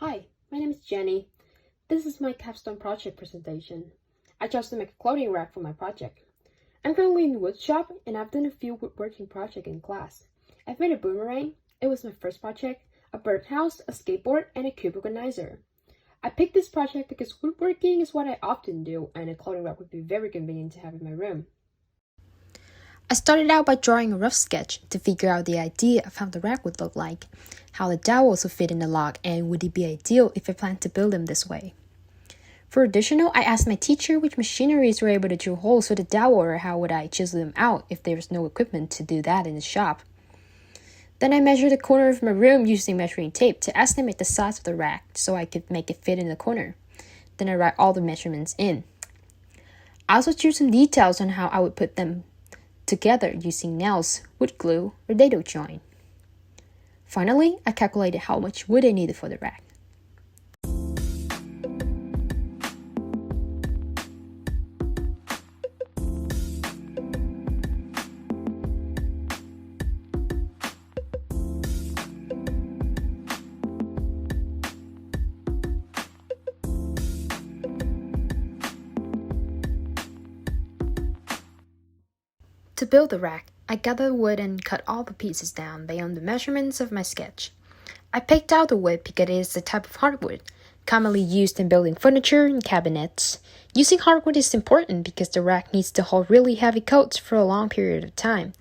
Hi, my name is Jenny. This is my capstone project presentation. I chose to make a clothing rack for my project. I'm currently in the wood shop and I've done a few woodworking projects in class. I've made a boomerang, it was my first project, a birdhouse, a skateboard, and a cube organizer. I picked this project because woodworking is what I often do and a clothing rack would be very convenient to have in my room. I started out by drawing a rough sketch to figure out the idea of how the rack would look like, how the dowels would fit in the log, and would it be ideal if I planned to build them this way. For additional, I asked my teacher which machineries were able to drill holes for the dowel or how would I chisel them out if there was no equipment to do that in the shop. Then I measured the corner of my room using measuring tape to estimate the size of the rack so I could make it fit in the corner. Then I write all the measurements in. I also drew some details on how I would put them together using nails, wood glue, or dado joint. Finally, I calculated how much wood I needed for the rack. To build the rack, I gathered wood and cut all the pieces down beyond the measurements of my sketch. I picked out the wood because it is a type of hardwood, commonly used in building furniture and cabinets. Using hardwood is important because the rack needs to hold really heavy coats for a long period of time,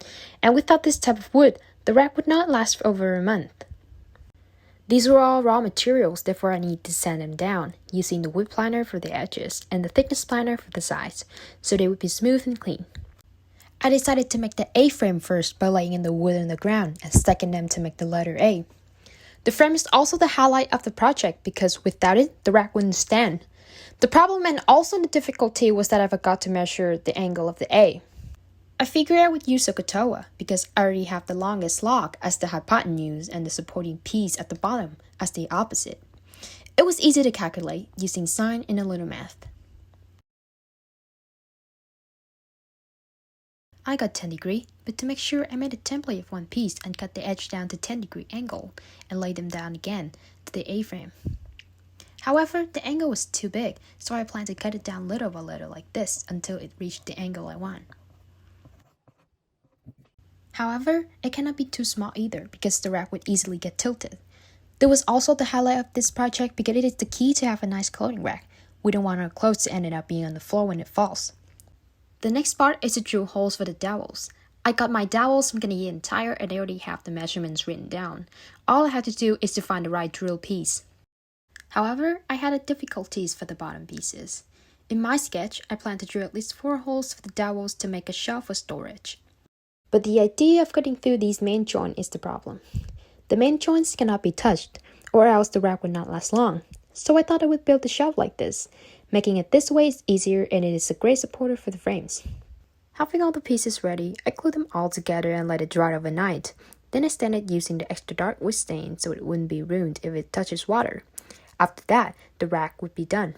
and without this type of wood, the rack would not last for over a month. These were all raw materials, therefore I need to sand them down, using the wood planer for the edges and the thickness planer for the sides, so they would be smooth and clean. I decided to make the A-frame first by laying in the wood on the ground and stacking them to make the letter A. The frame is also the highlight of the project because without it, the rack wouldn't stand. The problem and also the difficulty was that I forgot to measure the angle of the A. I figured I would use a kotoa because I already have the longest log as the hypotenuse and the supporting piece at the bottom as the opposite. It was easy to calculate using sine and a little math. I got 10 degree, but to make sure I made a template of one piece and cut the edge down to 10-degree angle and laid them down again to the A-frame. However, the angle was too big, so I planned to cut it down little by little like this until it reached the angle I want. However, it cannot be too small either because the rack would easily get tilted. There was also the highlight of this project because it is the key to have a nice clothing rack. We don't want our clothes to end up being on the floor when it falls. The next part is to drill holes for the dowels. I got my dowels from Canadian Tire and I already have the measurements written down. All I had to do is to find the right drill piece. However, I had difficulties for the bottom pieces. In my sketch, I planned to drill at least 4 holes for the dowels to make a shelf for storage. But the idea of cutting through these main joints is the problem. The main joints cannot be touched, or else the rack would not last long. So I thought I would build the shelf like this. Making it this way is easier and it is a great supporter for the frames. Having all the pieces ready, I glued them all together and let it dry overnight. Then I stained it using the extra dark wood stain so it wouldn't be ruined if it touches water. After that, the rack would be done.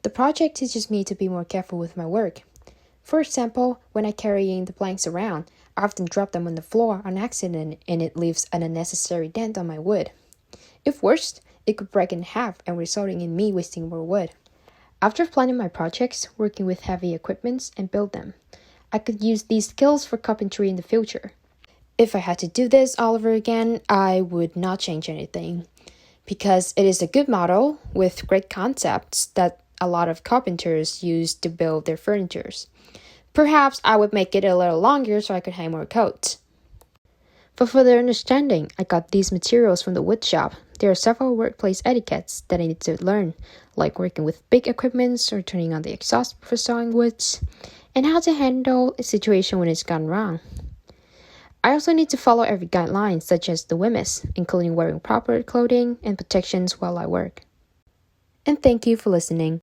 The project teaches me to be more careful with my work. For example, when I carrying the planks around, I often drop them on the floor on accident and it leaves an unnecessary dent on my wood. If worse, it could break in half and resulting in me wasting more wood. After planning my projects, working with heavy equipments, and build them, I could use these skills for carpentry in the future. If I had to do this all over again, I would not change anything, because it is a good model with great concepts that a lot of carpenters use to build their furniture. Perhaps I would make it a little longer so I could hang more coats. For further understanding, I got these materials from the wood shop. There are several workplace etiquettes that I need to learn, like working with big equipment or turning on the exhaust for sawing woods, and how to handle a situation when it's gone wrong. I also need to follow every guideline, such as the WMIS, including wearing proper clothing and protections while I work. And thank you for listening.